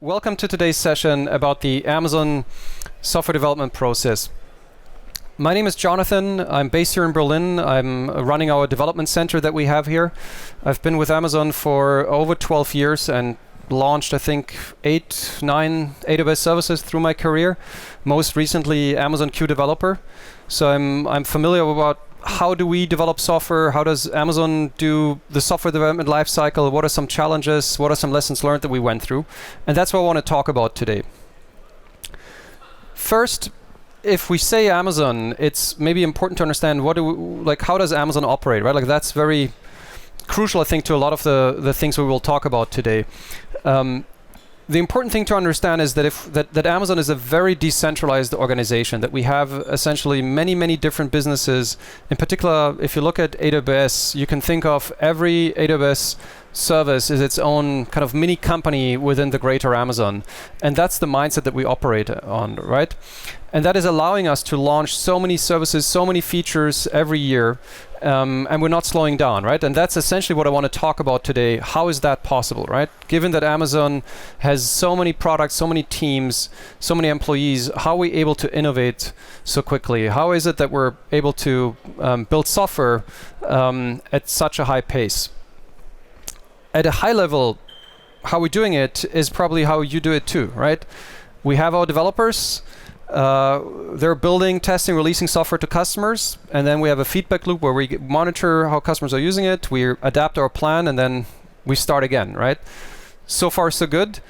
Welcome to today's session about the Amazon software development process. My name is Jonathan. I'm based here in Berlin. I'm running our development center that we have here. I've been with Amazon for over 12 years and launched, I think, 9 AWS services through my career. Most recently, Amazon Q Developer. So I'm familiar about how do we develop software? How does Amazon do the software development lifecycle? What are some challenges? What are some lessons learned that we went through? And that's what I want to talk about today. First, if we say Amazon, it's maybe important to understand how does Amazon operate, right? Like that's very crucial, I think, to a lot of the things we will talk about today. The important thing to understand is that Amazon is a very decentralized organization, that we have essentially many different businesses. In particular, if you look at AWS, you can think of every AWS service is its own kind of mini company within the greater Amazon. And that's the mindset that we operate on, right? And that is allowing us to launch so many services, so many features every year, and we're not slowing down, right? And that's essentially what I want to talk about today. How is that possible, right? Given that Amazon has so many products, so many teams, so many employees, how are we able to innovate so quickly? How is it that we're able to build software at such a high pace? At a high level, how we're doing it is probably how you do it too, right? We have our developers. They're building, testing, releasing software to customers, and then we have a feedback loop where we monitor how customers are using it, we adapt our plan, and then we start again, right? So far, so good.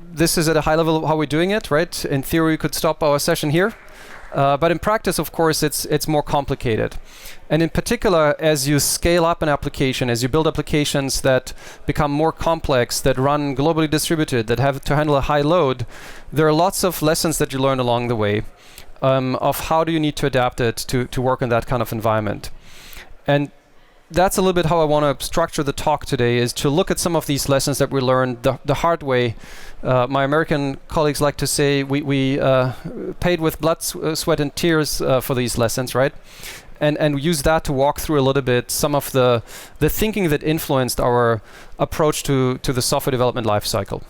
This is at a high level how we're doing it, right? In theory, we could stop our session here. But in practice, of course, it's more complicated. And in particular, as you scale up an application, as you build applications that become more complex, that run globally distributed, that have to handle a high load, there are lots of lessons that you learn along the way of how do you need to adapt it to work in that kind of environment. And that's a little bit how I want to structure the talk today, is to look at some of these lessons that we learned the hard way. My American colleagues like to say we paid with blood, sweat, and tears for these lessons, right? And use that to walk through a little bit some of the thinking that influenced our approach to the software development lifecycle.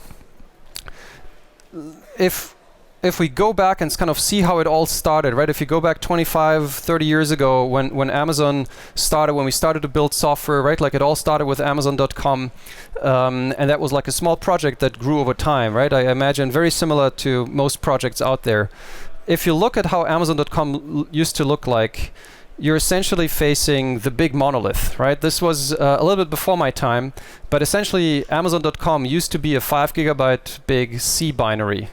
If we go back and kind of see how it all started, right? If you go back 25, 30 years ago when Amazon started, when we started to build software, right? Like it all started with Amazon.com, and that was like a small project that grew over time, right? I imagine very similar to most projects out there. If you look at how Amazon.com used to look like, you're essentially facing the big monolith, right? This was a little bit before my time, but essentially Amazon.com used to be a 5 gigabyte big C binary,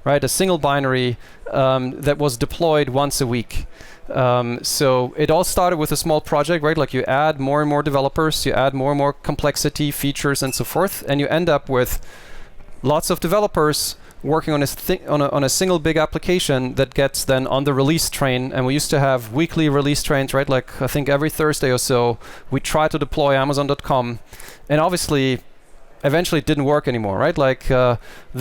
right? A single binary that was deployed once a week. So it all started with a small project, right? Like you add more and more developers, you add more and more complexity, features, and so forth, and you end up with lots of developers working on a single big application that gets then on the release train. And we used to have weekly release trains, right? Like I think every Thursday or so, we try to deploy Amazon.com. And obviously, eventually it didn't work anymore, right? Like the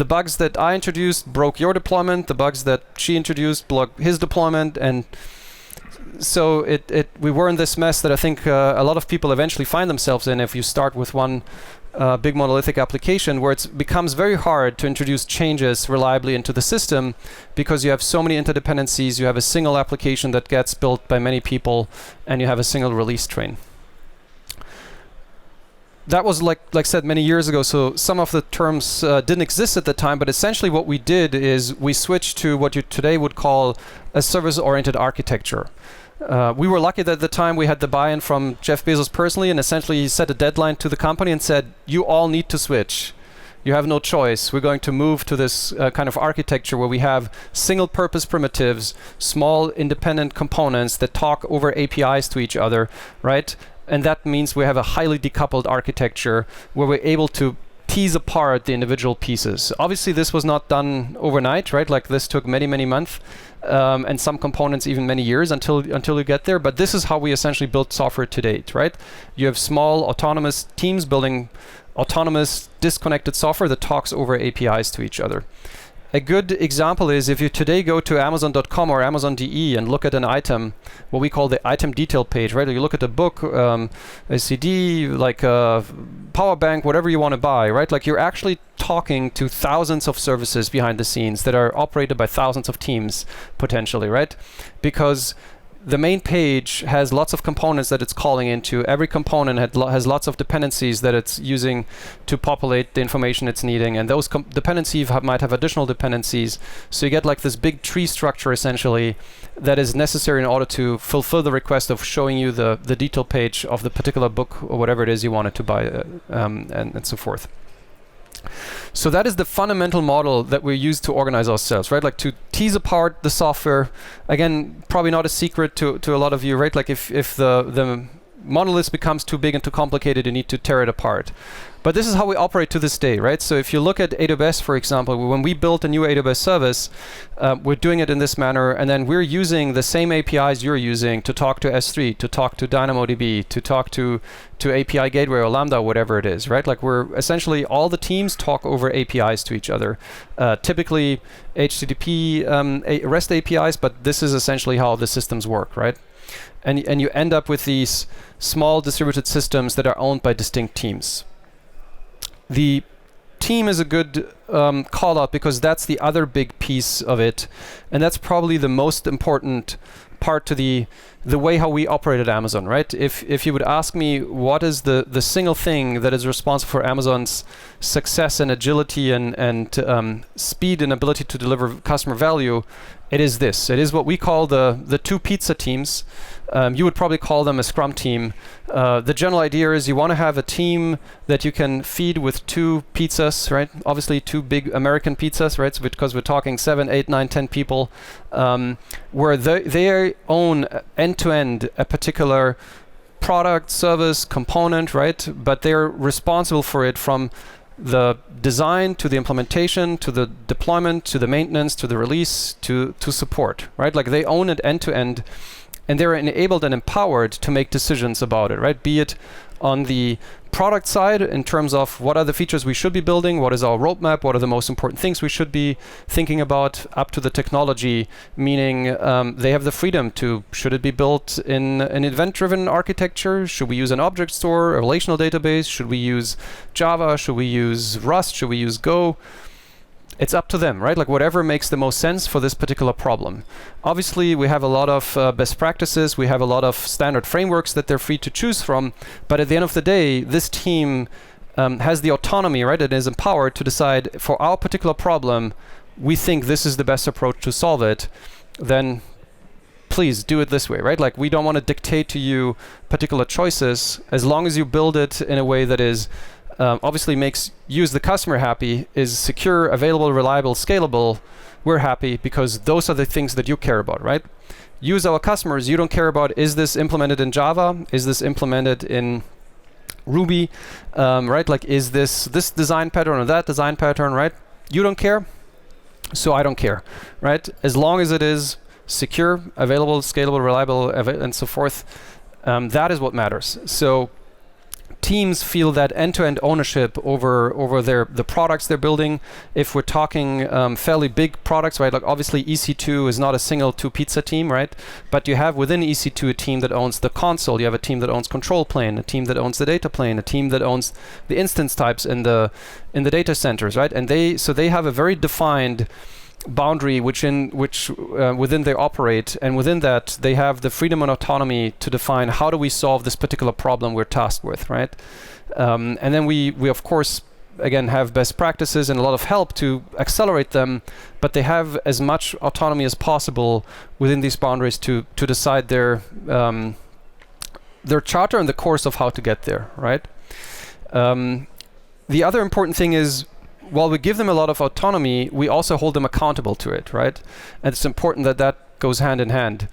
bugs that I introduced broke your deployment, the bugs that she introduced blocked his deployment. And so we were in this mess that I think a lot of people eventually find themselves in if you start with one big monolithic application, where it becomes very hard to introduce changes reliably into the system because you have so many interdependencies, you have a single application that gets built by many people, and you have a single release train. That was like said many years ago, so some of the terms didn't exist at the time, but essentially what we did is we switched to what you today would call a service-oriented architecture. We were lucky that at the time we had the buy-in from Jeff Bezos personally, and essentially he set a deadline to the company and said, you all need to switch. You have no choice. We're going to move to this kind of architecture where we have single-purpose primitives, small independent components that talk over APIs to each other, right? And that means we have a highly decoupled architecture where we're able to tease apart the individual pieces. Obviously, this was not done overnight, right? Like this took many months, and some components even many years until you get there. But this is how we essentially build software to date, right? You have small autonomous teams building autonomous disconnected software that talks over APIs to each other. a good example is if you today go to Amazon.com or Amazon.de and look at an item, what we call the item detail page, right? You look at a book, a CD, like a power bank, whatever you want to buy, right? Like you're actually talking to thousands of services behind the scenes that are operated by thousands of teams potentially, right? Because the main page has lots of components that it's calling into. Every component has lots of dependencies that it's using to populate the information it's needing, and those dependencies might have additional dependencies. So you get like this big tree structure essentially that is necessary in order to fulfill the request of showing you the detail page of the particular book or whatever it is you wanted to buy, and so forth. So that is the fundamental model that we use to organize ourselves, right? Like to tease apart the software. Again, probably not a secret to a lot of you, right? Like if the monolith becomes too big and too complicated, you need to tear it apart. But this is how we operate to this day, right? So if you look at AWS, for example, when we built a new AWS service, we're doing it in this manner, and then we're using the same APIs you're using to talk to S3, to talk to DynamoDB, to talk to API Gateway or Lambda, whatever it is, right? Like we're essentially, all the teams talk over APIs to each other. Typically HTTP REST APIs, but this is essentially how the systems work, right? And you end up with these small distributed systems that are owned by distinct teams. The team is a good call out because that's the other big piece of it, and that's probably the most important part to the way how we operate at Amazon, right? If you would ask me what is the single thing that is responsible for Amazon's success and agility and speed and ability to deliver customer value, it is this. It is what we call the two pizza teams. You would probably call them a scrum team. The general idea is you want to have a team that you can feed with two pizzas, right? Obviously two big American pizzas, right? So because we're talking 7, 8, 9, 10 people, where they own end-to-end a particular product, service, component, right? But they're responsible for it from the design to the implementation to the deployment to the maintenance to the release to support, right? Like they own it end-to-end. And they're enabled and empowered to make decisions about it, right? Be it on the product side in terms of what are the features we should be building, what is our roadmap, what are the most important things we should be thinking about, up to the technology, meaning they have the freedom to, should it be built in an event-driven architecture? Should we use an object store, a relational database? Should we use Java? Should we use Rust? Should we use Go? It's up to them, right? Like whatever makes the most sense for this particular problem. Obviously, we have a lot of best practices. We have a lot of standard frameworks that they're free to choose from. But at the end of the day, this team has the autonomy, right? It is empowered to decide for our particular problem, we think this is the best approach to solve it. Then please do it this way, right? Like we don't want to dictate to you particular choices as long as you build it in a way that is obviously makes you as the customer happy, is secure, available, reliable, scalable. We're happy because those are the things that you care about, right? You as our customers, you don't care about, is this implemented in Java? Is this implemented in Ruby? Right? Like, is this design pattern or that design pattern, right? You don't care, so I don't care, right? As long as it is secure, available, scalable, reliable, and so forth, that is what matters. So teams feel that end-to-end ownership over the products they're building. If we're talking fairly big products, right? Like obviously EC2 is not a single two pizza team, right? But you have within EC2 a team that owns the console. You have a team that owns control plane, a team that owns the data plane, a team that owns the instance types in the data centers, right? And they have a very defined boundary within they operate, and within that they have the freedom and autonomy to define how do we solve this particular problem we're tasked with, right? And then we of course again have best practices and a lot of help to accelerate them, but they have as much autonomy as possible within these boundaries to decide their charter and the course of how to get there, right? The other important thing is, while we give them a lot of autonomy, we also hold them accountable to it, right? And it's important that that goes hand in hand.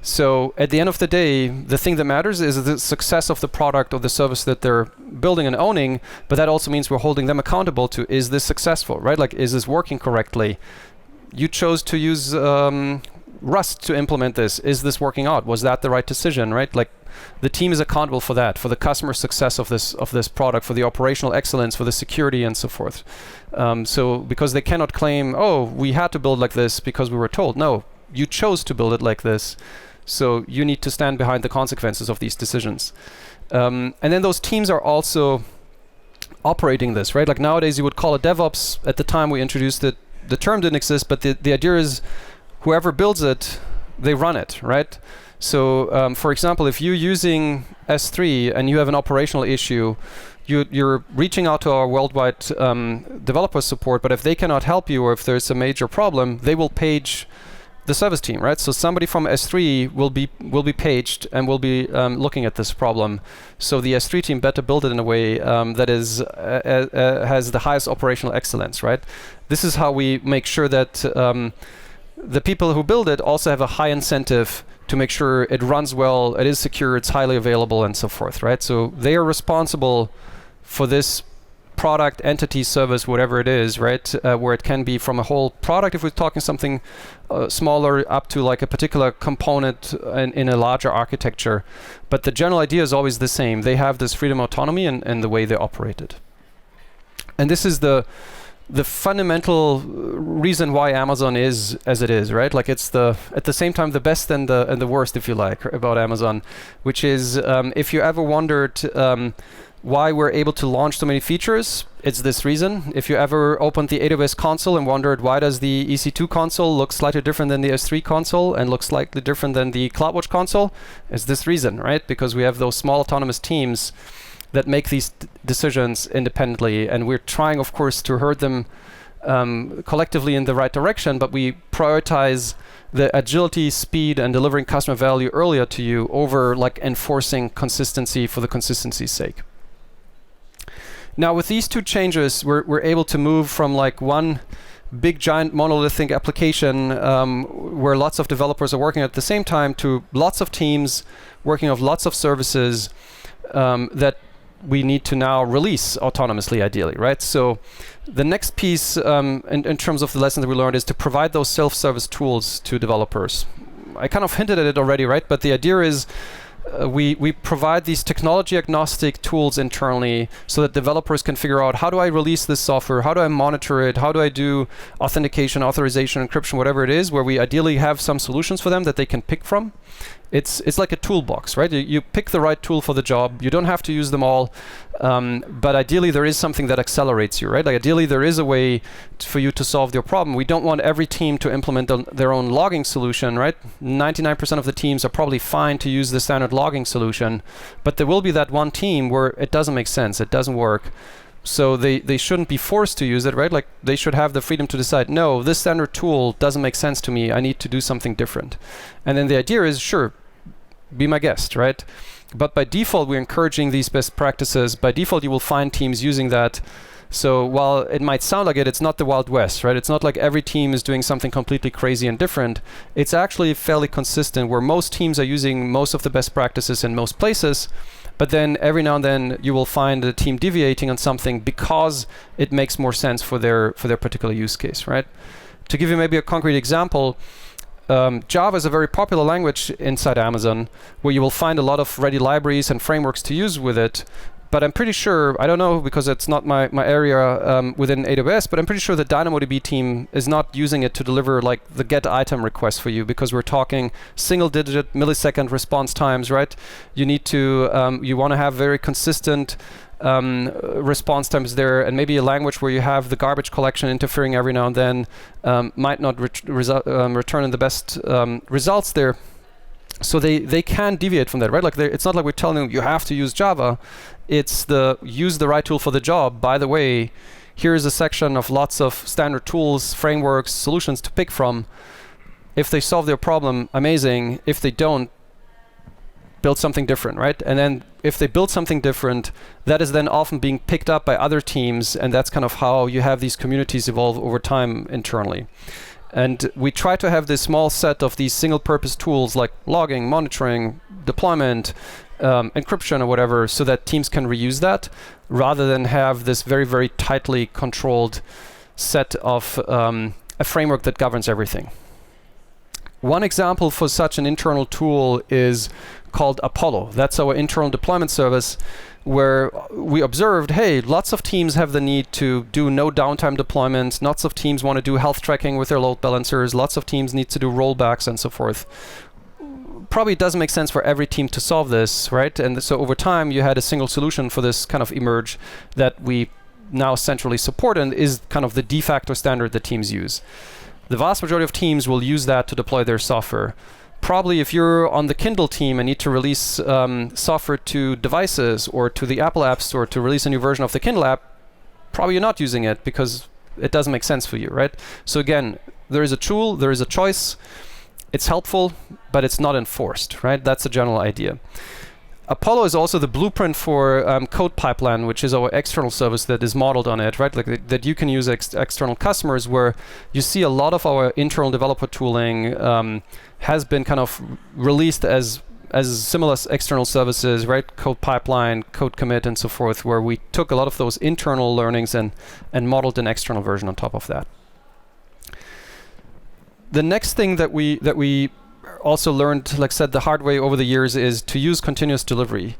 So at the end of the day, the thing that matters is the success of the product or the service that they're building and owning, but that also means we're holding them accountable to, is this successful, right? Like, is this working correctly? You chose to use Rust to implement this. Is this working out? Was that the right decision, right? Like, the team is accountable for that, for the customer success of this product, for the operational excellence, for the security, and so forth. So because they cannot claim, oh, we had to build like this because we were told. No, you chose to build it like this. So you need to stand behind the consequences of these decisions. And then those teams are also operating this, right? Like nowadays you would call it DevOps. At the time we introduced it, the term didn't exist, but the idea is whoever builds it, they run it, right? So for example, if you're using S3 and you have an operational issue, you're reaching out to our worldwide developer support, but if they cannot help you or if there's a major problem, they will page the service team, right? So somebody from S3 will be paged and will be looking at this problem. So the S3 team better build it in a way that is has the highest operational excellence, right? This is how we make sure that the people who build it also have a high incentive to make sure it runs well, it is secure, it's highly available, and so forth, right? So they are responsible for this product, entity, service, whatever it is, right? Where it can be from a whole product, if we're talking something smaller, up to like a particular component in a larger architecture. But the general idea is always the same. They have this freedom, autonomy, and the way they operate it. And this is the fundamental reason why Amazon is as it is, right? Like it's at the same time the best and the worst, if you like, about Amazon, which is if you ever wondered why we're able to launch so many features, it's this reason. If you ever opened the AWS console and wondered why does the EC2 console look slightly different than the S3 console and look slightly different than the CloudWatch console, it's this reason, right? Because we have those small autonomous teams that make these decisions independently, and we're trying, of course, to herd them collectively in the right direction, but we prioritize the agility, speed, and delivering customer value earlier to you over like enforcing consistency for the consistency's sake. Now, with these two changes, we're able to move from like one big giant monolithic application where lots of developers are working at the same time to lots of teams working on lots of services that we need to now release autonomously, ideally, right? So the next piece in terms of the lessons that we learned is to provide those self-service tools to developers. I kind of hinted at it already, right? But the idea is we provide these technology agnostic tools internally so that developers can figure out, how do I release this software? How do I monitor it? How do I do authentication, authorization, encryption, whatever it is, where we ideally have some solutions for them that they can pick from. It's like a toolbox, right? You pick the right tool for the job. You don't have to use them all, but ideally there is something that accelerates you, right? Like ideally there is a way for you to solve your problem. We don't want every team to implement their own logging solution, right? 99% of the teams are probably fine to use the standard logging solution, but there will be that one team where it doesn't make sense, it doesn't work. So they shouldn't be forced to use it, right? Like they should have the freedom to decide, no, this standard tool doesn't make sense to me. I need to do something different. And then the idea is, sure, be my guest, right? But by default, we're encouraging these best practices. By default, you will find teams using that. So while it might sound like it's not the Wild West, right? It's not like every team is doing something completely crazy and different. It's actually fairly consistent where most teams are using most of the best practices in most places. But then every now and then you will find a team deviating on something because it makes more sense for their particular use case, right? To give you maybe a concrete example, Java is a very popular language inside Amazon where you will find a lot of ready libraries and frameworks to use with it. But I'm pretty sure, I don't know because it's not my area within AWS, but I'm pretty sure the DynamoDB team is not using it to deliver like the get item request for you, because we're talking single digit millisecond response times, right? You need to, you want to have very consistent response times there, and maybe a language where you have the garbage collection interfering every now and then might not return in the best results there. So they can deviate from that, right? Like it's not like we're telling them you have to use Java. It's use the right tool for the job. By the way, here is a section of lots of standard tools, frameworks, solutions to pick from. If they solve their problem, amazing. If they don't, build something different, right? And then if they build something different, that is then often being picked up by other teams, and that's kind of how you have these communities evolve over time internally. And we try to have this small set of these single-purpose tools like logging, monitoring, deployment, encryption or whatever, so that teams can reuse that, rather than have this very, very tightly controlled set of a framework that governs everything. One example for such an internal tool is called Apollo. That's our internal deployment service, where we observed, hey, lots of teams have the need to do no downtime deployments. Lots of teams want to do health tracking with their load balancers. Lots of teams need to do rollbacks and so forth. Probably it doesn't make sense for every team to solve this, right? And so over time, you had a single solution for this kind of emerge that we now centrally support and is kind of the de facto standard that teams use. The vast majority of teams will use that to deploy their software. Probably if you're on the Kindle team and need to release software to devices or to the Apple App Store to release a new version of the Kindle app, probably you're not using it because it doesn't make sense for you, right? So again, there is a tool, there is a choice. It's helpful, but it's not enforced, right? That's the general idea. Apollo is also the blueprint for Code Pipeline, which is our external service that is modeled on it, right? Like that you can use external customers, where you see a lot of our internal developer tooling has been kind of released as similar external services, right? Code Pipeline, Code Commit, and so forth, where we took a lot of those internal learnings and modeled an external version on top of that. The next thing that we also learned, like I said, the hard way over the years is to use continuous delivery,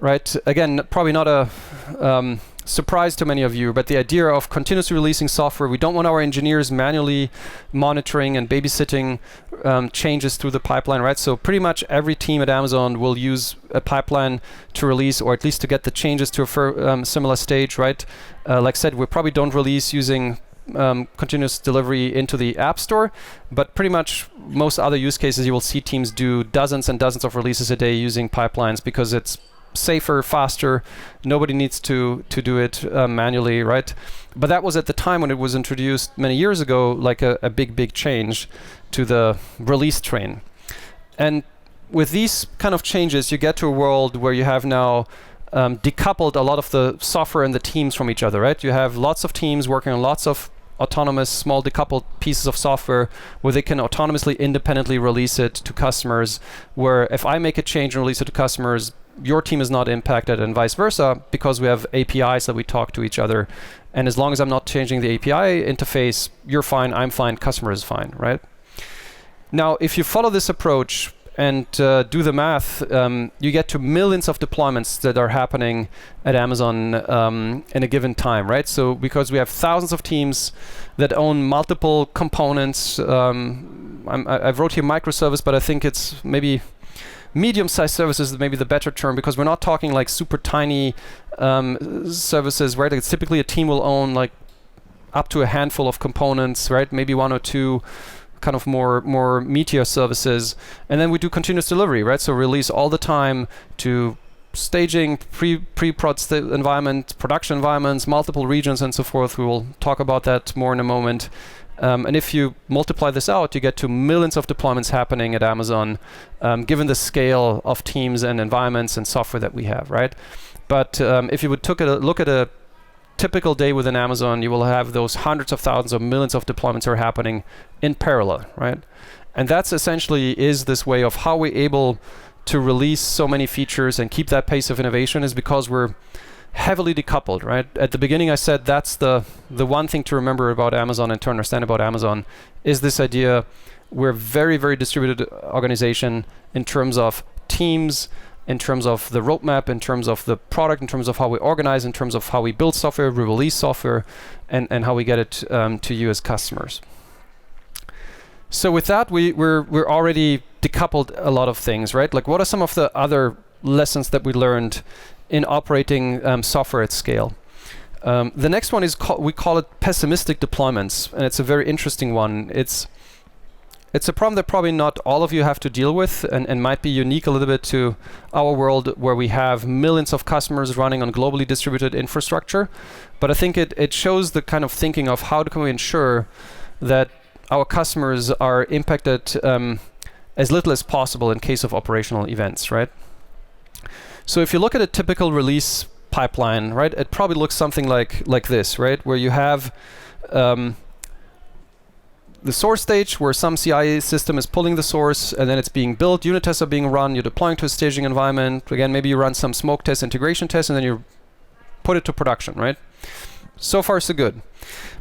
right? Again, probably not a surprise to many of you, but the idea of continuously releasing software, we don't want our engineers manually monitoring and babysitting changes through the pipeline, right? So pretty much every team at Amazon will use a pipeline to release, or at least to get the changes to a similar stage, right? Like I said, we probably don't release using continuous delivery into the App Store, but pretty much most other use cases you will see teams do dozens and dozens of releases a day using pipelines because it's safer, faster. Nobody needs to do it manually, right? But that was at the time when it was introduced many years ago, like a big change to the release train. And with these kind of changes, you get to a world where you have now decoupled a lot of the software and the teams from each other, right? You have lots of teams working on lots of autonomous, small decoupled pieces of software where they can autonomously, independently release it to customers, where if I make a change and release it to customers, your team is not impacted, and vice versa, because we have APIs that we talk to each other. And as long as I'm not changing the API interface, you're fine, I'm fine, customer is fine, right? Now, if you follow this approach and do the math, you get to millions of deployments that are happening at Amazon in a given time, right? So because we have thousands of teams that own multiple components, I wrote here microservice, but I think it's maybe medium-sized services is maybe the better term, because we're not talking like super tiny services, right? It's typically a team will own like up to a handful of components, right? Maybe one or two kind of more meatier services, and then we do continuous delivery, right? So release all the time to staging, pre-prod environment, production environments, multiple regions, and so forth. We will talk about that more in a moment. And if you multiply this out, you get to millions of deployments happening at Amazon, given the scale of teams and environments and software that we have, right? But if you would look at a typical day within Amazon, you will have those hundreds of thousands or millions of deployments are happening in parallel, right? And that's essentially is this way of how we're able to release so many features and keep that pace of innovation, is because we're heavily decoupled, right? At the beginning I said that's the one thing to remember about Amazon and to understand about Amazon is this idea we're a very distributed organization in terms of teams, in terms of the roadmap, in terms of the product, in terms of how we organize, in terms of how we build software, we release software, and how we get it to you as customers. So with that, we're already decoupled a lot of things, right? Like what are some of the other lessons that we learned in operating software at scale? The next one is we call it pessimistic deployments, and it's a very interesting one. It's a problem that probably not all of you have to deal with, and might be unique a little bit to our world, where we have millions of customers running on globally distributed infrastructure. But I think it shows the kind of thinking of how can we ensure that our customers are impacted as little as possible in case of operational events, right? So if you look at a typical release pipeline, right, it probably looks something like this, right, where you have the source stage where some CI system is pulling the source, and then it's being built, unit tests are being run, you're deploying to a staging environment, again maybe you run some smoke test, integration test, and then you put it to production, right? So far so good.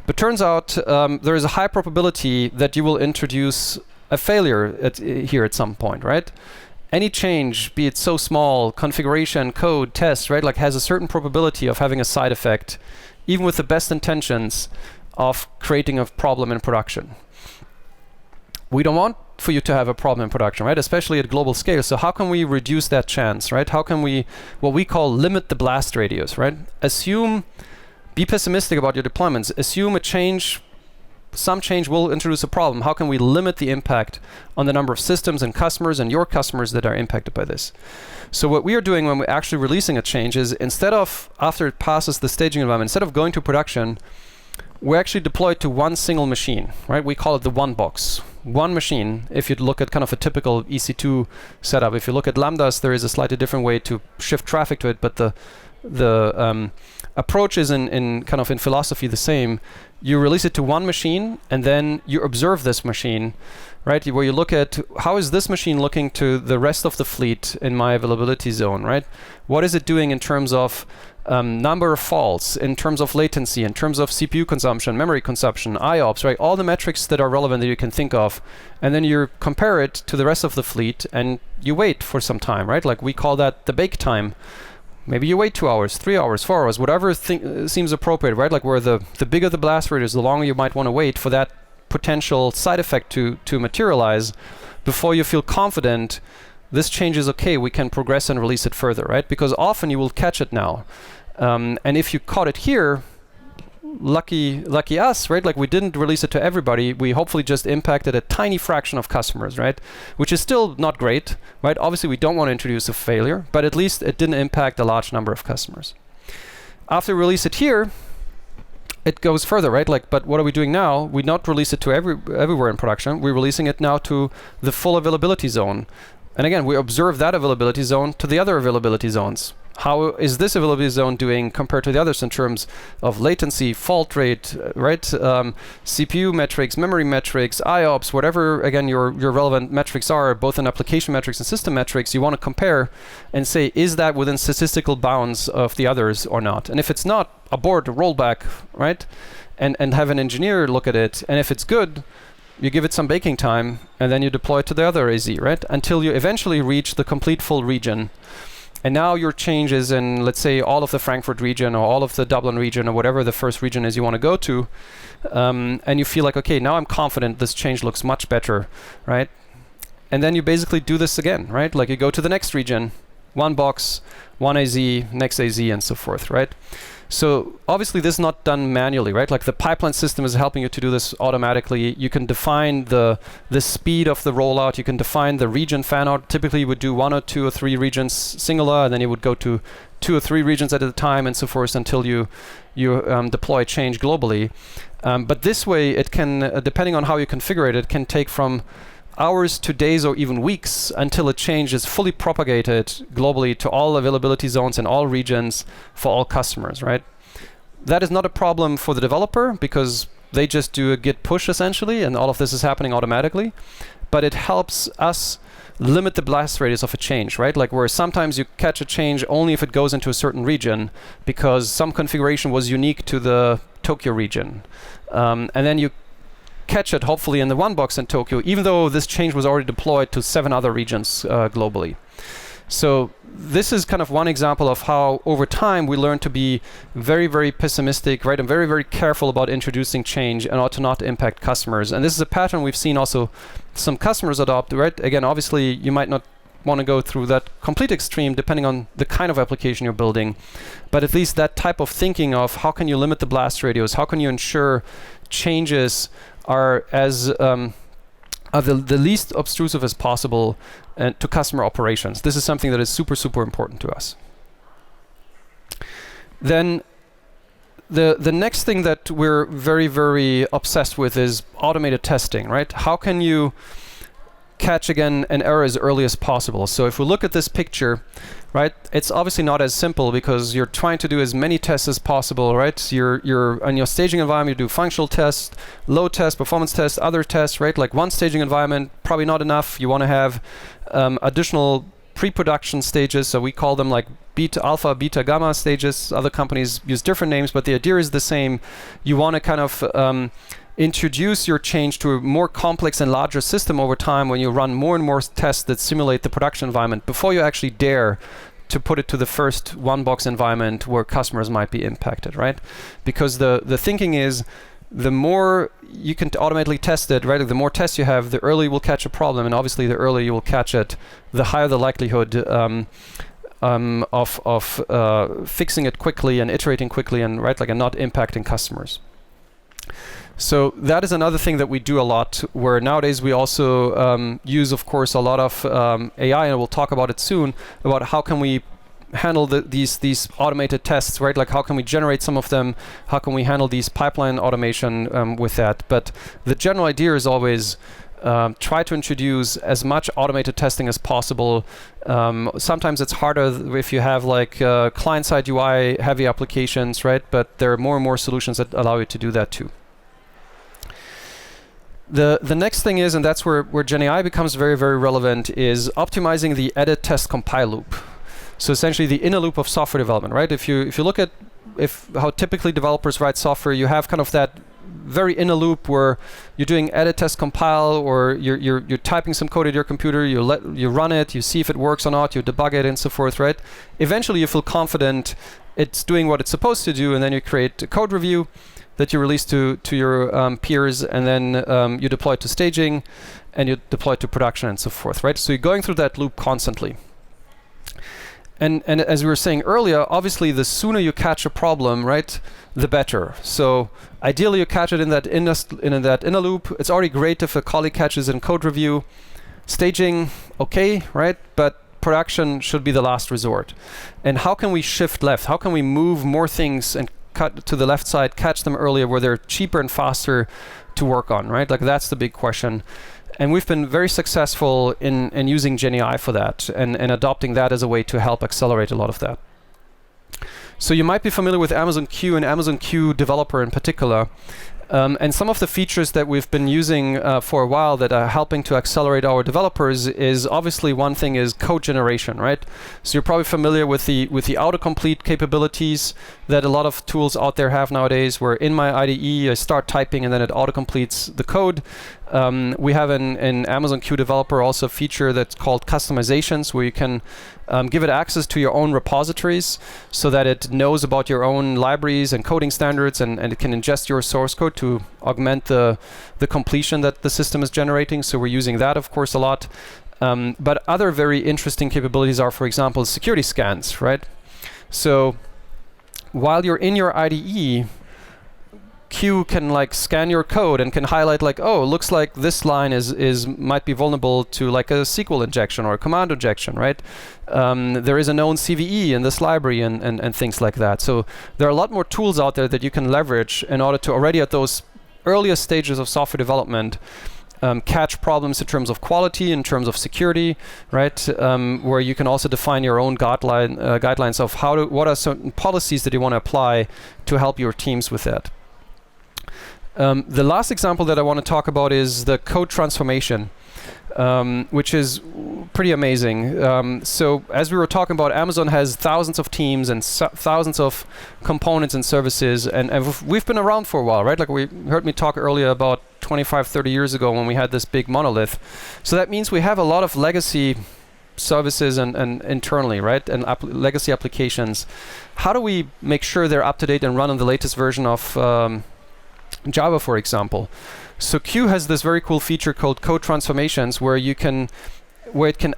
But turns out there is a high probability that you will introduce a failure here at some point, right? Any change, be it so small, configuration, code, test, right, like has a certain probability of having a side effect, even with the best intentions of creating a problem in production. We don't want for you to have a problem in production, right? Especially at global scale. So how can we reduce that chance, right? How can we, what we call limit the blast radius, right? Be pessimistic about your deployments. Assume some change will introduce a problem. How can we limit the impact on the number of systems and customers and your customers that are impacted by this? So what we are doing when we're actually releasing a change is, instead of, after it passes the staging environment, instead of going to production, we actually deploy it to one single machine, right? We call it the one box. One machine. If you look at kind of a typical EC2 setup, if you look at Lambdas, there is a slightly different way to shift traffic to it, but the approach is in philosophy the same. You release it to one machine, and then you observe this machine, right? Where you look at, how is this machine looking to the rest of the fleet in my availability zone, right? What is it doing in terms of number of faults, in terms of latency, in terms of CPU consumption, memory consumption, IOPS, right? All the metrics that are relevant that you can think of. And then you compare it to the rest of the fleet, and you wait for some time, right? Like we call that the bake time. Maybe you wait 2 hours, 3 hours, 4 hours, whatever seems appropriate, right? Like where the bigger the blast radius, the longer you might want to wait for that potential side effect to materialize before you feel confident this change is okay, we can progress and release it further, right? Because often you will catch it now. And if you caught it here, lucky us, right? Like we didn't release it to everybody. We hopefully just impacted a tiny fraction of customers, right? Which is still not great, right? Obviously, we don't want to introduce a failure, but at least it didn't impact a large number of customers. After we release it here, it goes further, right? Like, but what are we doing now? We not release it to everywhere in production. We're releasing it now to the full availability zone. And again, we observe that availability zone to the other availability zones. How is this availability zone doing compared to the others in terms of latency, fault rate, right? CPU metrics, memory metrics, IOPS, whatever, again, your relevant metrics are, both in application metrics and system metrics, you want to compare and say, is that within statistical bounds of the others or not? And if it's not, abort, roll back, right? And have an engineer look at it. And if it's good, you give it some baking time, and then you deploy it to the other AZ, right? Until you eventually reach the complete full region. And now your change is in, let's say, all of the Frankfurt region or all of the Dublin region or whatever the first region is you want to go to. And you feel like, okay, now I'm confident this change looks much better, right? And then you basically do this again, right? Like you go to the next region, one box, one AZ, next AZ, and so forth, right? So obviously this is not done manually, right? Like the pipeline system is helping you to do this automatically. You can define the speed of the rollout. You can define the region fan out. Typically you would do 1 or 2 or 3 regions singular, and then you would go to 2 or 3 regions at a time and so forth until you deploy change globally. But this way it can, depending on how you configure it, it can take from hours to days or even weeks until a change is fully propagated globally to all availability zones in all regions for all customers, right? That is not a problem for the developer because they just do a git push essentially, and all of this is happening automatically. But it helps us limit the blast radius of a change, right? Like where sometimes you catch a change only if it goes into a certain region because some configuration was unique to the Tokyo region. And then you catch it hopefully in the one box in Tokyo, even though this change was already deployed to 7 other regions globally. So this is kind of one example of how over time we learn to be very, very pessimistic, right? And very, very careful about introducing change and ought to not impact customers. And this is a pattern we've seen also some customers adopt, right? Again, obviously you might not want to go through that complete extreme depending on the kind of application you're building. But at least that type of thinking of how can you limit the blast radius? How can you ensure changes are as are the least obtrusive as possible to customer operations. This is something that is super, super important to us. Then the next thing that we're very, very obsessed with is automated testing, right? How can you catch again an error as early as possible? So if we look at this picture, right, it's obviously not as simple because you're trying to do as many tests as possible, right? You're on your staging environment, you do functional tests, load tests, performance tests, other tests, right? Like one staging environment, probably not enough. You want to have additional pre-production stages. So we call them like alpha, beta, gamma stages. Other companies use different names, but the idea is the same. You want to kind of introduce your change to a more complex and larger system over time when you run more and more tests that simulate the production environment before you actually dare to put it to the first one-box environment where customers might be impacted, right? Because the thinking is, the more you can automatically test it, right? The more tests you have, the earlier you will catch a problem, and obviously the earlier you will catch it, the higher the likelihood of fixing it quickly and iterating quickly, and right, like, and not impacting customers. So that is another thing that we do a lot, where nowadays we also use, of course, a lot of AI, and we'll talk about it soon, about how can we handle these automated tests, right? Like, how can we generate some of them? How can we handle these pipeline automation with that? But the general idea is always try to introduce as much automated testing as possible. Sometimes it's harder if you have like client-side UI heavy applications, right? But there are more and more solutions that allow you to do that too. The next thing is, and that's where GenAI becomes very, very relevant, is optimizing the edit, test, compile loop. So essentially the inner loop of software development, right? If you look at how typically developers write software, you have kind of that very inner loop where you're doing edit, test, compile, or you're typing some code at your computer, you run it, you see if it works or not, you debug it, and so forth, right? Eventually you feel confident it's doing what it's supposed to do, and then you create a code review that you release to your peers, and then you deploy it to staging, and you deploy it to production, and so forth, right? So you're going through that loop constantly. And as we were saying earlier, obviously the sooner you catch a problem, right, the better. So ideally you catch it in that inner loop. It's already great if a colleague catches in code review. Staging, okay, right? But production should be the last resort. And how can we shift left? How can we move more things and cut to the left side, catch them earlier where they're cheaper and faster to work on, right? Like, that's the big question. And we've been very successful in using GenAI for that, and adopting that as a way to help accelerate a lot of that. So you might be familiar with Amazon Q and Amazon Q Developer in particular. And some of the features that we've been using for a while that are helping to accelerate our developers is, obviously, one thing is code generation, right? So you're probably familiar with the autocomplete capabilities that a lot of tools out there have nowadays, where in my IDE I start typing and then it autocompletes the code. We have in Amazon Q Developer also a feature that's called customizations, where you can give it access to your own repositories so that it knows about your own libraries and coding standards, and it can ingest your source code to augment the completion that the system is generating. So we're using that, of course, a lot. But other very interesting capabilities are, for example, security scans, right? So while you're in your IDE, Q can like scan your code and can highlight like, oh, looks like this line might be vulnerable to like a SQL injection or a command injection, right? There is a known CVE in this library and things like that. So there are a lot more tools out there that you can leverage in order to already at those earliest stages of software development catch problems in terms of quality, in terms of security, right? Where you can also define your own guidelines of what are certain policies that you want to apply to help your teams with that. The last example that I want to talk about is the code transformation, which is pretty amazing. So as we were talking about, Amazon has thousands of teams and thousands of components and services, and we've been around for a while, right? Like, we heard me talk earlier about 25, 30 years ago when we had this big monolith. So that means we have a lot of legacy services and internally, right? And legacy applications. How do we make sure they're up to date and run on the latest version of Java, for example? So Q has this very cool feature called code transformations, where it can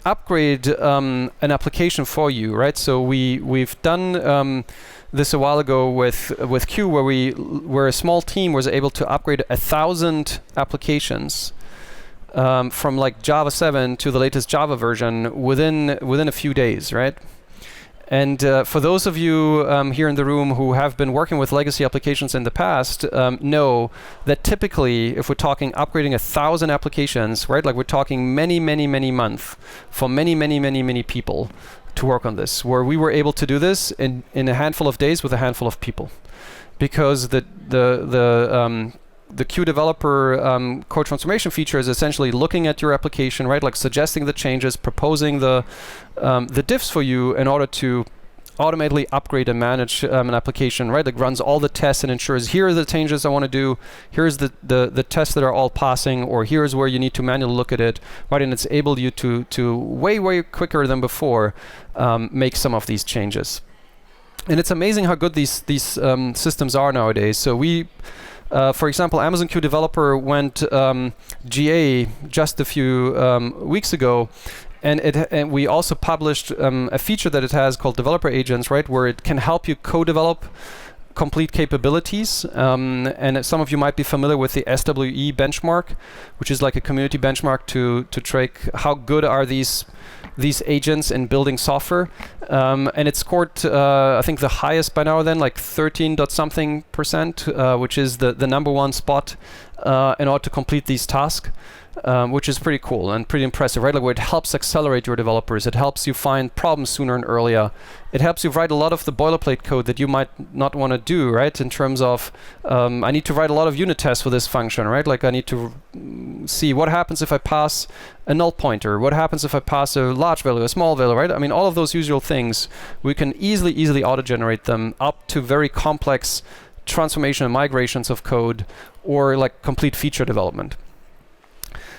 upgrade an application for you, right? So we've done this a while ago with Q, where a small team was able to upgrade 1,000 applications from like Java 7 to the latest Java version within a few days, right? And for those of you here in the room who have been working with legacy applications in the past, know that typically, if we're talking upgrading 1,000 applications, right, like we're talking many months for many people to work on this, where we were able to do this in a handful of days with a handful of people, because the Q Developer code transformation feature is essentially looking at your application, right? Like suggesting the changes, proposing the diffs for you in order to automatically upgrade and manage an application, right? It runs all the tests and ensures here are the changes I want to do, here's the tests that are all passing, or here's where you need to manually look at it, right? And it's able you to way quicker than before make some of these changes. And it's amazing how good these systems are nowadays. So we, for example, Amazon Q Developer went GA just a few weeks ago. And we also published a feature that it has called Developer Agents, right, where it can help you co-develop complete capabilities. And some of you might be familiar with the SWE benchmark, which is like a community benchmark to track how good are these agents in building software. And it scored, I think, the highest by now then, like 13% which is the #1 spot in order to complete these tasks. Which is pretty cool and pretty impressive, right? Like where it helps accelerate your developers. It helps you find problems sooner and earlier. It helps you write a lot of the boilerplate code that you might not want to do, right? In terms of, I need to write a lot of unit tests for this function, right? Like I need to see what happens if I pass a null pointer, what happens if I pass a large value, a small value, right? I mean, all of those usual things, we can easily auto-generate them up to very complex transformation and migrations of code or like complete feature development.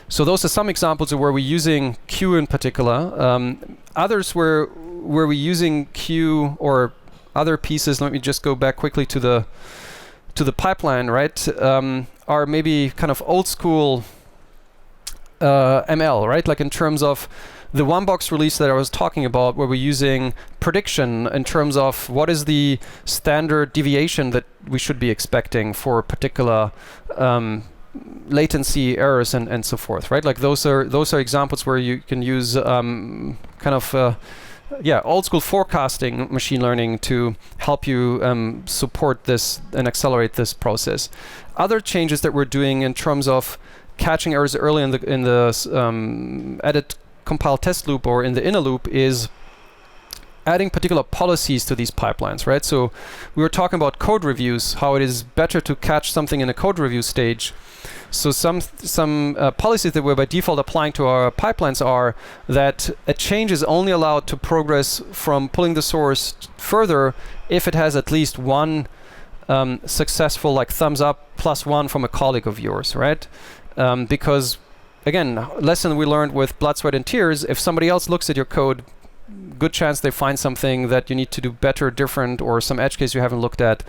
So those are some examples of where we're using Q in particular. Others where we're using Q or other pieces, let me just go back quickly to the pipeline, right? Are maybe kind of old school ML, right? Like in terms of the one-box release that I was talking about, where we're using prediction in terms of what is the standard deviation that we should be expecting for a particular latency errors and so forth, right? Like those are examples where you can use kind of old school forecasting machine learning to help you support this and accelerate this process. Other changes that we're doing in terms of catching errors early in the edit compile test loop or in the inner loop is adding particular policies to these pipelines, right? So we were talking about code reviews, how it is better to catch something in a code review stage. So some policies that we're by default applying to our pipelines are that a change is only allowed to progress from pulling the source further if it has at least one successful like thumbs up +1 from a colleague of yours, right? Because again, lesson we learned with blood, sweat, and tears, if somebody else looks at your code, good chance they find something that you need to do better, different, or some edge case you haven't looked at.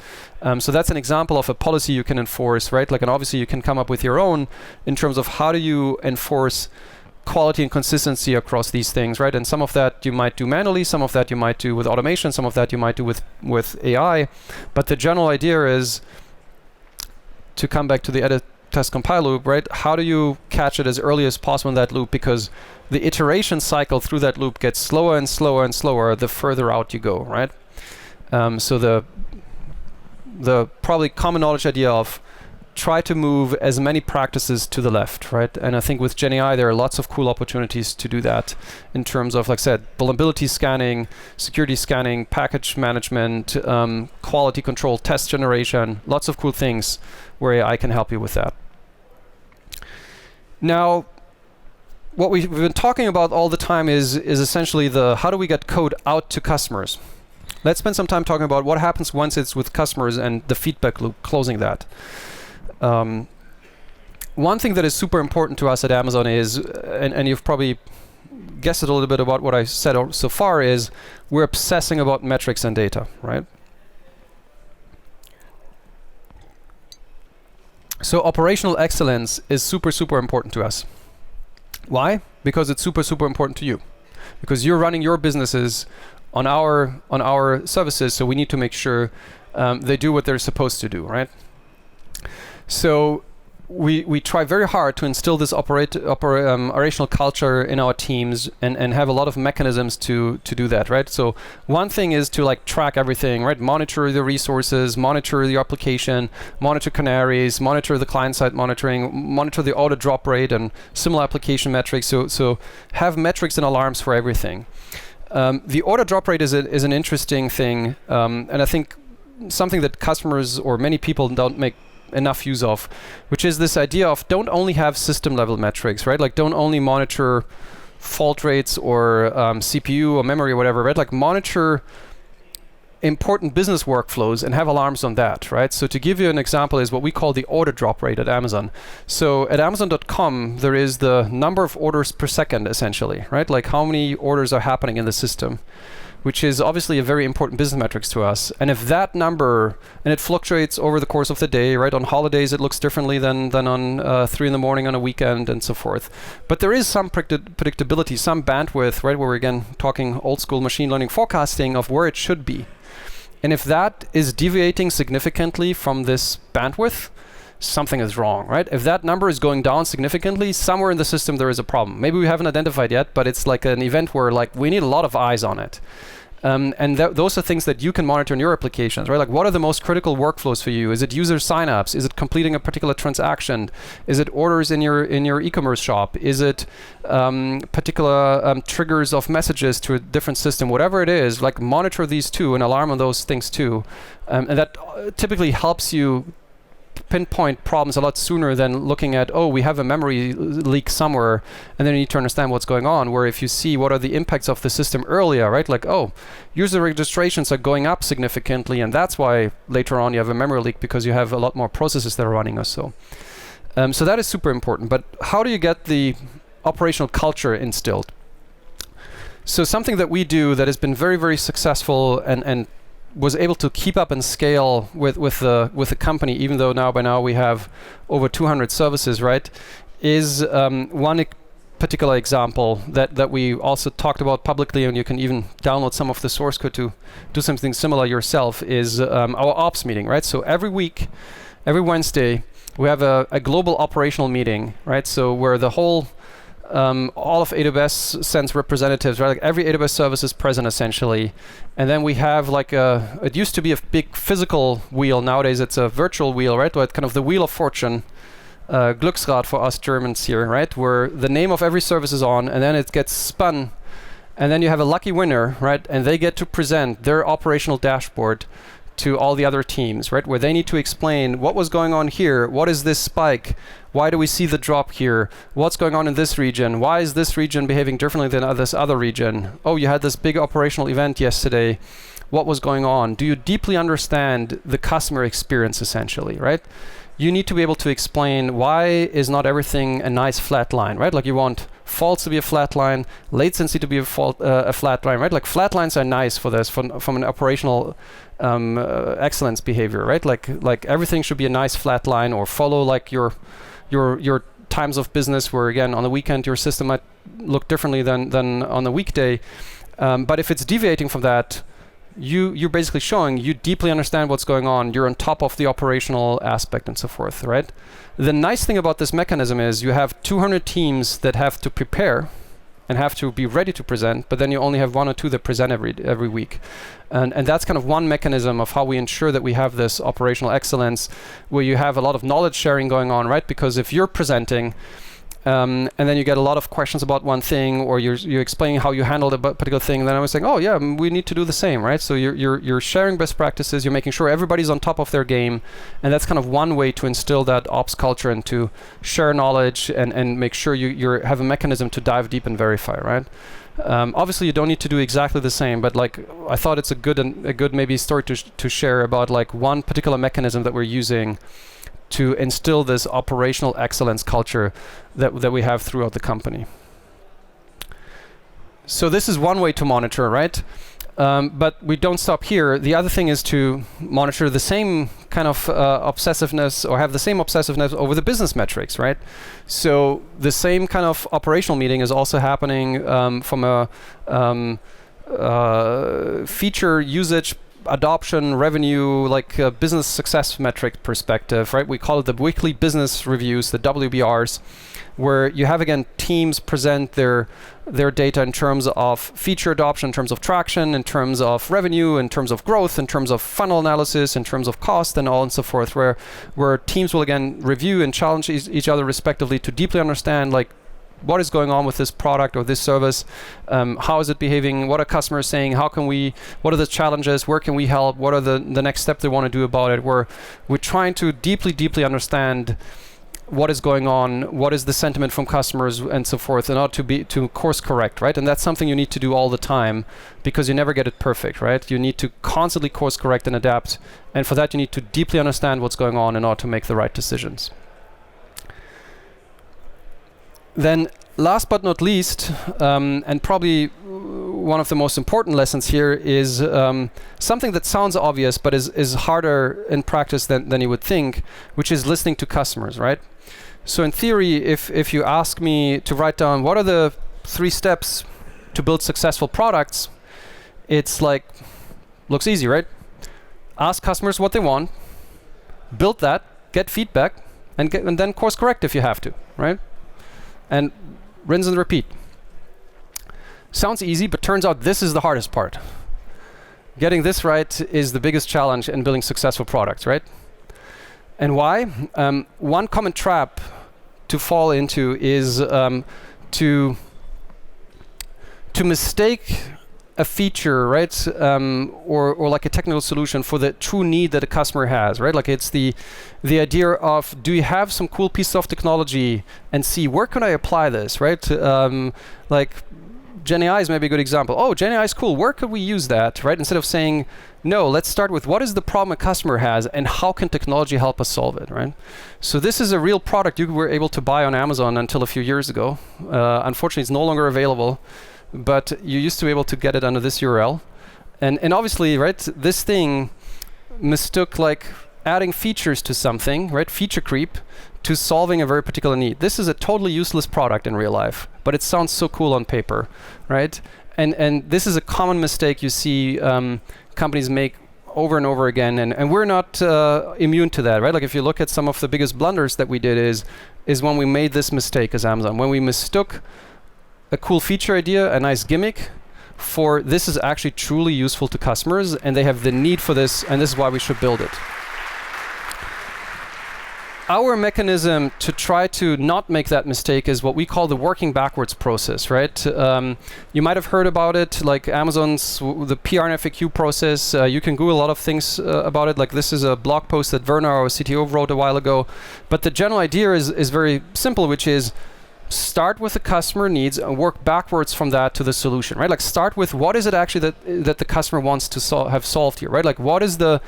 So that's an example of a policy you can enforce, right? Like, and obviously you can come up with your own in terms of how do you enforce quality and consistency across these things, right? And some of that you might do manually, some of that you might do with automation, some of that you might do with AI. But the general idea is to come back to the edit test compile loop, right? How do you catch it as early as possible in that loop? Because the iteration cycle through that loop gets slower and slower and slower the further out you go, right? So the probably common knowledge idea of try to move as many practices to the left, right? And I think with GenAI there are lots of cool opportunities to do that in terms of, like I said, vulnerability scanning, security scanning, package management, quality control, test generation, lots of cool things where AI can help you with that. Now, what we've been talking about all the time is essentially the how do we get code out to customers. Let's spend some time talking about what happens once it's with customers and the feedback loop, closing that. One thing that is super important to us at Amazon is, and you've probably guessed it a little bit about what I said so far, is we're obsessing about metrics and data, right? So operational excellence is super, super important to us. Why? Because it's super, super important to you. Because you're running your businesses on our services, so we need to make sure they do what they're supposed to do, right? So we try very hard to instill this operational culture in our teams and have a lot of mechanisms to do that, right? So one thing is to like track everything, right? Monitor the resources, monitor the application, monitor canaries, monitor the client-side monitoring, monitor the auto drop rate and similar application metrics. So have metrics and alarms for everything. The auto drop rate is an interesting thing, and I think something that customers or many people don't make enough use of, which is this idea of don't only have system level metrics, right? Like don't only monitor fault rates or CPU or memory or whatever, right? Like monitor important business workflows and have alarms on that, right? So to give you an example is what we call the order drop rate at Amazon. So at Amazon.com, there is the number of orders per second, essentially, right? Like how many orders are happening in the system, which is obviously a very important business metrics to us. And if that number, and it fluctuates over the course of the day, right? On holidays, it looks differently than on 3 in the morning on a weekend and so forth. But there is some predictability, some bandwidth, right? Where we're again talking old school machine learning forecasting of where it should be. And if that is deviating significantly from this bandwidth, something is wrong, right? If that number is going down significantly, somewhere in the system there is a problem. Maybe we haven't identified yet, but it's like an event where like we need a lot of eyes on it. And those are things that you can monitor in your applications, right? Like what are the most critical workflows for you? Is it user signups? Is it completing a particular transaction? Is it orders in your e-commerce shop? Is it particular triggers of messages to a different system? Whatever it is, like monitor these two and alarm on those things too. And that typically helps you pinpoint problems a lot sooner than looking at, oh, we have a memory leak somewhere, and then you need to understand what's going on. Where if you see what are the impacts of the system earlier, right? Like, oh, user registrations are going up significantly, and that's why later on you have a memory leak because you have a lot more processes that are running or so. So that is super important. But how do you get the operational culture instilled? So something that we do that has been very, very successful and was able to keep up and scale with the company, even though by now we have over 200 services, right? Is one particular example that we also talked about publicly, and you can even download some of the source code to do something similar yourself, is our ops meeting, right? So every week, every Wednesday, we have a global operational meeting, right? So where the whole all of AWS sends representatives, right? Like every AWS service is present essentially. And then we have like it used to be a big physical wheel. Nowadays it's a virtual wheel, right? But kind of the wheel of fortune, Glücksrad for us Germans here, right? Where the name of every service is on, and then it gets spun. And then you have a lucky winner, right? And they get to present their operational dashboard to all the other teams, right? Where they need to explain what was going on here, what is this spike, why do we see the drop here, what's going on in this region, why is this region behaving differently than this other region, oh, you had this big operational event yesterday, what was going on? Do you deeply understand the customer experience essentially, right? You need to be able to explain why is not everything a nice flat line, right? Like you want faults to be a flat line, latency to be a flat line, right? Like flat lines are nice for this from an operational excellence behavior, right? Like everything should be a nice flat line or follow like your times of business, where again on the weekend your system might look differently than on the weekday. But if it's deviating from that, you're basically showing you deeply understand what's going on. You're on top of the operational aspect and so forth, right? The nice thing about this mechanism is you have 200 teams that have to prepare and have to be ready to present, but then you only have 1 or 2 that present every week. And that's kind of one mechanism of how we ensure that we have this operational excellence, where you have a lot of knowledge sharing going on, right? Because if you're presenting, and then you get a lot of questions about one thing, or you're explaining how you handled a particular thing, and then I was saying, oh yeah, we need to do the same, right? So you're sharing best practices, you're making sure everybody's on top of their game, and that's kind of one way to instill that ops culture and to share knowledge and make sure you have a mechanism to dive deep and verify, right? Obviously you don't need to do exactly the same, but like I thought it's a good maybe story to share about like one particular mechanism that we're using to instill this operational excellence culture that we have throughout the company. So this is one way to monitor, right? But we don't stop here. The other thing is to monitor the same kind of obsessiveness, or have the same obsessiveness over the business metrics, right? So the same kind of operational meeting is also happening from a feature usage, adoption, revenue, like business success metric perspective, right? We call it the weekly business reviews, the WBRs, where you have again teams present their data in terms of feature adoption, in terms of traction, in terms of revenue, in terms of growth, in terms of funnel analysis, in terms of cost, and all and so forth, where teams will again review and challenge each other respectively to deeply understand like what is going on with this product or this service, how is it behaving, what are customers saying, what are the challenges, where can we help, what are the next steps they want to do about it. We're trying to deeply understand what is going on, what is the sentiment from customers, and so forth, in order to course correct, right? And that's something you need to do all the time, because you never get it perfect, right? You need to constantly course correct and adapt, and for that you need to deeply understand what's going on in order to make the right decisions. Then, last but not least, and probably one of the most important lessons here, is something that sounds obvious but is harder in practice than you would think, which is listening to customers, right? So in theory, if you ask me to write down what are the 3 steps to build successful products, it's like, looks easy, right? Ask customers what they want, build that, get feedback, and then course correct if you have to, right? And rinse and repeat. Sounds easy, but turns out this is the hardest part. Getting this right is the biggest challenge in building successful products, right? And why? One common trap to fall into is to mistake a feature, right, or like a technical solution for the true need that a customer has, right? Like it's the idea of, do you have some cool piece of technology, and see where can I apply this, right? Like GenAI is maybe a good example. Oh, GenAI is cool. Where could we use that, right? Instead of saying, no, let's start with what is the problem a customer has and how can technology help us solve it, right? So this is a real product you were able to buy on Amazon until a few years ago. Unfortunately, it's no longer available, but you used to be able to get it under this URL. And obviously, right, this thing mistook like adding features to something, right, feature creep, to solving a very particular need. This is a totally useless product in real life, but it sounds so cool on paper, right? And this is a common mistake you see companies make over and over again, and we're not immune to that, right? Like if you look at some of the biggest blunders that we did is when we made this mistake as Amazon, when we mistook a cool feature idea, a nice gimmick, for this is actually truly useful to customers, and they have the need for this, and this is why we should build it. Our mechanism to try to not make that mistake is what we call the working backwards process, right? You might have heard about it, like Amazon's the PR and FAQ process. You can Google a lot of things about it. Like this is a blog post that Werner, our CTO, wrote a while ago. But the general idea is very simple, which is start with the customer needs and work backwards from that to the solution, right? Like start with what is it actually that the customer wants to have solved here, right? Like what is the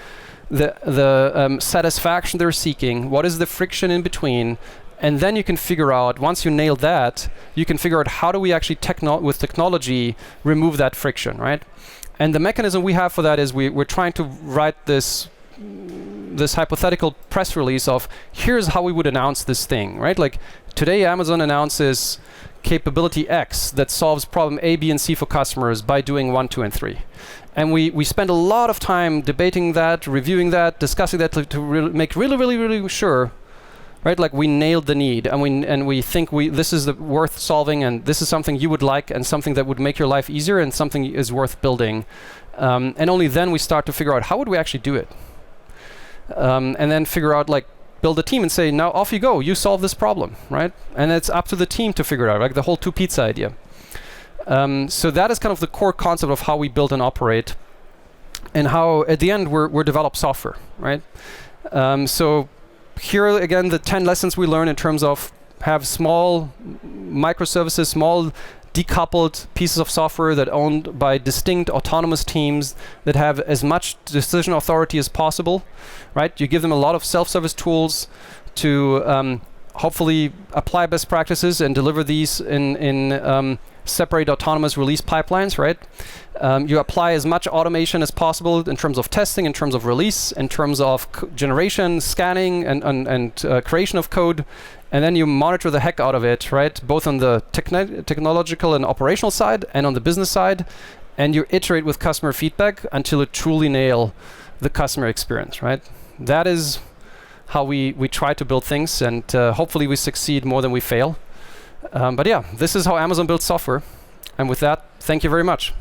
satisfaction they're seeking, what is the friction in between, and then you can figure out, once you nail that, you can figure out how do we actually with technology remove that friction, right? And the mechanism we have for that is we're trying to write this hypothetical press release of here's how we would announce this thing, right? Like today Amazon announces capability X that solves problem A, B, and C for customers by doing 1, 2, and 3. And we spend a lot of time debating that, reviewing that, discussing that to make really sure, right? Like we nailed the need, and we think this is worth solving, and this is something you would like, and something that would make your life easier, and something is worth building. And only then we start to figure out how would we actually do it, and then figure out like build a team and say, now off you go, you solve this problem, right? And it's up to the team to figure it out, like the whole 2 pizza idea. So that is kind of the core concept of how we build and operate, and how at the end we're develop software, right? So here again, the 10 lessons we learn in terms of have small microservices, small decoupled pieces of software that are owned by distinct autonomous teams that have as much decision authority as possible, right? You give them a lot of self-service tools to hopefully apply best practices and deliver these in separate autonomous release pipelines, right? You apply as much automation as possible in terms of testing, in terms of release, in terms of generation, scanning, and creation of code. And then you monitor the heck out of it, right? Both on the technological and operational side and on the business side. And you iterate with customer feedback until you truly nail the customer experience, right? That is how we try to build things, and hopefully we succeed more than we fail. But yeah, this is how Amazon builds software. And with that, thank you very much.